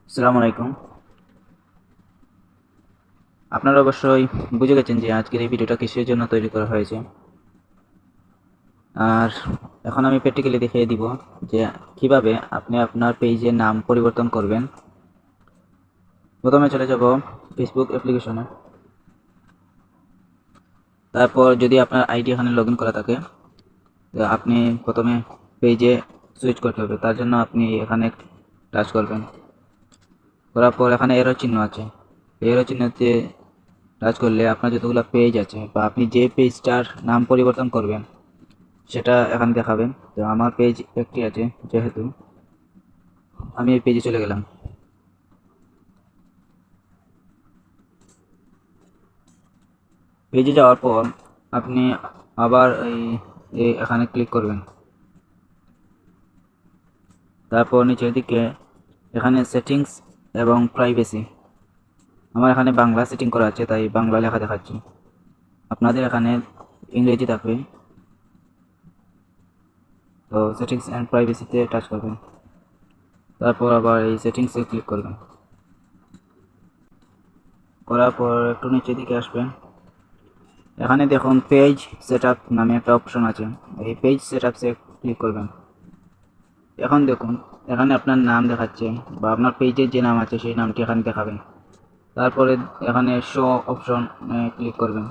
আসসালামু আলাইকুম। আপনারা অবশ্যই বুঝে গেছেন যে আজকের এই ভিডিওটা কিসের জন্য তৈরি করা হয়েছে। আর এখন আমি প্র্যাকটিক্যালি দেখিয়ে দিব যে কিভাবে আপনি আপনার পেজের নাম পরিবর্তন করবেন। প্রথমে চলে যাব ফেসবুক অ্যাপ্লিকেশনে। তারপর যদি আপনার আইডি এখানে লগ ইন করা থাকে, তো আপনি প্রথমে পেজে সুইচ করতে হবে। তার জন্য আপনি এখানে টাচ করবেন। করার পর এখানে এরো চিহ্ন আছে। এরো চিহ্নতে টাচ করলে আপনার যতগুলো পেজ আছে বা আপনি যে পেজটার নাম পরিবর্তন করবেন সেটা এখানে দেখাবেন। তো আমার পেজ একটি আছে, যেহেতু আমি এই পেজে চলে গেলাম। পেজে যাওয়ার পর আপনি আবার এখানে ক্লিক করবেন। তারপর নিচের দিকে এখানে সেটিংস এবং প্রাইভেসি, আমার এখানে বাংলা সেটিং করা আছে তাই বাংলা লেখা দেখাচ্ছি। আপনাদের এখানে ইংরেজি থাকবে। তো সেটিংস অ্যান্ড প্রাইভেসিতে টাচ করবেন। তারপর আবার এই সেটিংসে ক্লিক করবেন। করার পর একটু নিচের দিকে আসবেন। এখানে দেখুন পেজ সেটআপ নামে একটা অপশন আছে, এই পেজ সেটআপসে ক্লিক করবেন। এখন দেখুন এখানে আপনার নাম দেখাচ্ছে বা আপনার পেজের যে নাম আছে সেই নামটি এখানে দেখাবেন। তারপরে এখানে শো অপশন ক্লিক করবেন।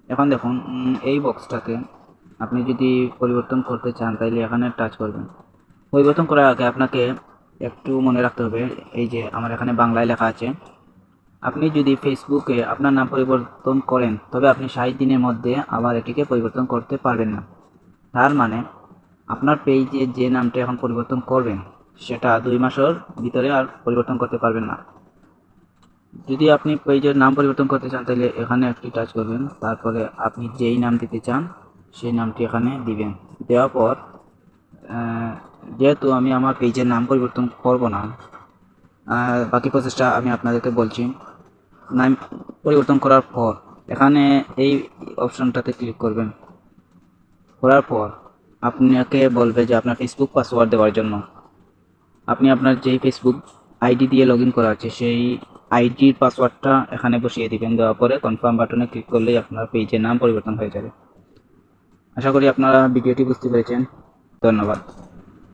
এখন দেখুন এই বক্সটাতে আপনি যদি পরিবর্তন করতে চান তাহলে এখানে টাচ করবেন। পরিবর্তন করার আগে আপনাকে একটু মনে রাখতে হবে, এই যে আমার এখানে বাংলায় লেখা আছে। আপনি যদি ফেসবুকে আপনার নাম পরিবর্তন করেন তবে আপনি 60 দিনের মধ্যে আবার এটিকে পরিবর্তন করতে পারবেন না। তার মানে আপনার পেজে যে নামটা এখন পরিবর্তন করবেন সেটা 2 মাসের ভিতরে আর পরিবর্তন করতে পারবেন না। যদি আপনি পেজের নাম পরিবর্তন করতে চান তাহলে এখানে একটি টাচ করবেন। তারপরে আপনি যেই নাম দিতে চান সেই নামটি এখানে দিবেন। দেওয়ার পর যেহেতু আমি আমার পেজের নাম পরিবর্তন করব না, বাকি প্রসেসটা আমি আপনাদেরকে বলছি। নাম পরিবর্তন করার পর এখানে এই অপশনটাতে ক্লিক করবেন। করার পর আপনাকে বলবে যে আপনার ফেসবুক পাসওয়ার্ড দেওয়ার জন্য আপনি আপনার যেই ফেসবুক আইডি দিয়ে লগ ইন করা আছে সেই আইডির পাসওয়ার্ডটা এখানে বসিয়ে দিবেন। দেওয়ার পরে কনফার্ম বাটনে ক্লিক করলেই আপনার পেজের নাম পরিবর্তন হয়ে যাবে। আশা করি আপনারা ভিডিওটি বুঝতে পেরেছেন। ধন্যবাদ।